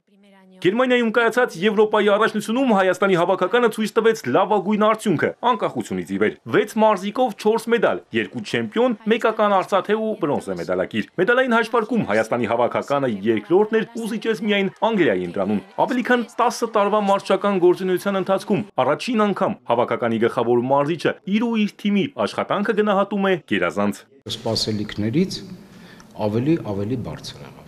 Գերմանիայում կայացած Եվրոպայի առաջնությունում Հայաստանի հավաքականը ցույց տվեց լավագույն արդյունքը անկախությունից ի վեր։ 6 մարզիկով 4 մեդալ, 2 չեմպիոն, մեկական արծաթե ու բրոնզե մեդալակիր։ Մեդալային հաշվարկում Հայաստանի հավաքականը երկրորդն էր ու զիջեց միայն Անգլիայի ընտրանուն։ Ավելի քան 10 տարվա մարզչական գործունեության ընթացքում առաջին անգամ հավաքականի գլխավոր մարզիչը իր ու իր թիմի աշխատանքը գնահատում է գերազանց։ Սպասելիքներից ավելի բարձր եղավ։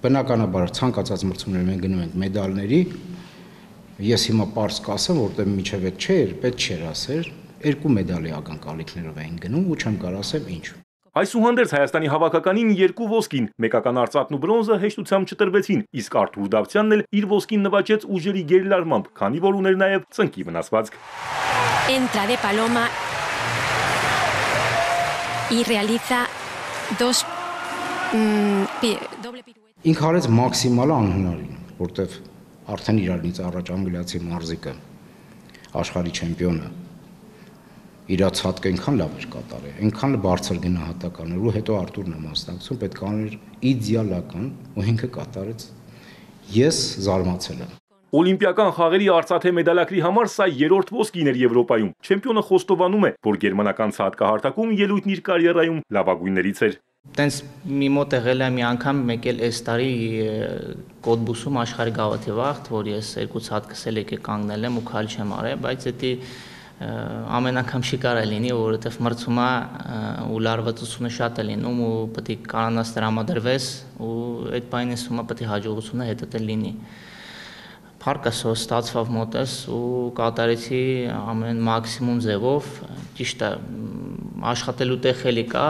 Բնականաբար ցանկացած մրցումներ մենք գնում ենք մեդալների, ես հիմա պարզ կասեմ, որտեղ միջև այդ չէր, պետք չէր ասել, 2 մեդալի ակնկալիքներով էին գնում ու չեմ կարող ասել ինչ։ Այսուհանդերձ Հայաստանի հավաքականին 2 ոսկին, մեկական արծաթն ու բրոնզը հեշտությամբ չտրվեցին, իսկ Արթուր Դավթյանն էլ իր ոսկին նվաճեց ուժերի գերլարմամբ, քանի որ ուներ նաև ծնկի վնասվածք։ Entra de Paloma y realiza dos doble pirueta. Ինքը արեց մաքսիմալը անհնարին, որտեվ արդեն իրանից առաջ անգլիացի մարզիկը, աշխարհի չեմպիոնը, իր ցածկը այնքան լավ էր կատարել, այնքան բարձր գնահատական էր ու հետո Արտուրն է մասնակցում, պետք է իդեալական ու ինքը կատարեց։ Ես զարմացել եմ։ Օլիմպիական խաղերի արծաթե մեդալակրի համար սա երրորդ ոսկին էր Եվրոպայում։ Չեմպիոնը խոստովանում է, որ գերմանական ցածկահարթակում ելույթն իր կարիերայում լավագույններից էր։ Տենց մի մոտ եղել է մի անգամ մեկ էլ այս տարի Կոդբուսում աշխարհի գավաթի վաղ, որ ես 2 ցածկս էլ եկե կանգնել եմ ու քայլ չեմ արել, բայց դա ամեն անգամ չի կարող լինի, որովհետև մրցումա ու լարվածությունը շատ է լինում ու պետք է կանանաս տրամադրվես ու այդ բանը ասում է պետք է հաջողությունը հետդ լինի։ Փառքասո ստացվավ մոտս ու կատարեցի ամեն մաքսիմում ձևով, ճիշտ է, աշխատելու տեղ էլի կա։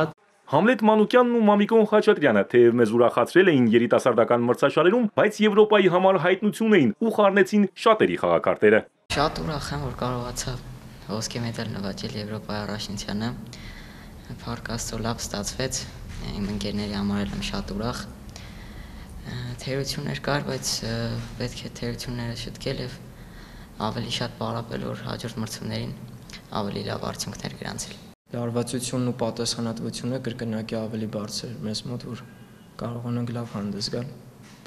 Համլետ Մանուկյանն ու Մամիկոն Խաչատրյանը թեև մեզ ուրախացրել էին երիտասարդական մրցաշարերում, բայց Եվրոպայի համար հայտնություն էին ու խառնեցին շատերի խաղակարտերը։ Շատ ուրախ եմ, որ կարողացա ոսկե մեդալ նվաճել Եվրոպայի առաջնությանը։ Փառք Աստծո լավ ստացվեց, իմ ընկերների համար եմ շատ ուրախ։ Թերություններ կար, բայց պետք է թերությունները շտկել եւ ավելի շատ պարապել, որ հաջորդ մրցումներին ավելի լավ արդյունքներ գրանցել։ Լարվածությունն ու պատասխանատվությունը կրկնակի ավելի բարձր մեզ մոտ, որ կարողանանք լավ հանդես գալ։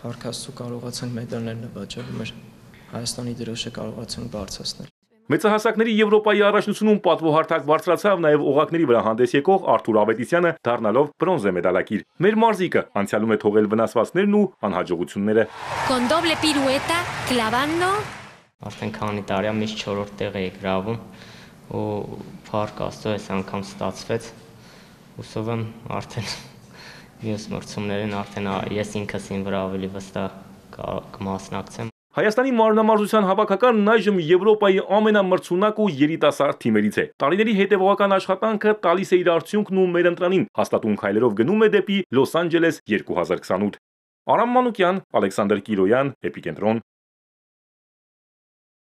Փառք Աստծո կարողացանք մեդալներ նվաճել, մեր Հայաստանի դրոշը կարողացանք բարձրացնել։ Մեծահասակների Եվրոպայի առաջնությունում պատվոհարթակ բարձրացավ նաև օղակների վրա հանդես եկող Արթուր Ավետիսյանը, դառնալով բրոնզե մեդալակիր։ Մեր մարզիկը անցյալում է թողել վնասվածքներն ու անհաջողությունները։ Con doble pirueta, clavando. Արդեն քանի տարի է միշտ 4-րդ տեղ էի գրավում ու փառք Աստծո այս անգամ ստացվեց։ Հուսով եմ արդեն մյուս մրցումներին արդեն ես ինքս ինձ վրա ավելի վստահ կմասնակցեմ։ Հայաստանի մարմնամարզության հավաքականն այժմ Եվրոպայի ամենամրցունակ ու երիտասարդ թիմերից է։ Տարիների հետևողական աշխատանքը տալիս է իր արդյունքն ու մեր ընտրանին հաստատուն քայլերով գնում է դեպի Լոս Անջելես 2028։ Արամ Մանուկյան, Ալեքսանդր Կիրոյան, Էպիկենտրոն։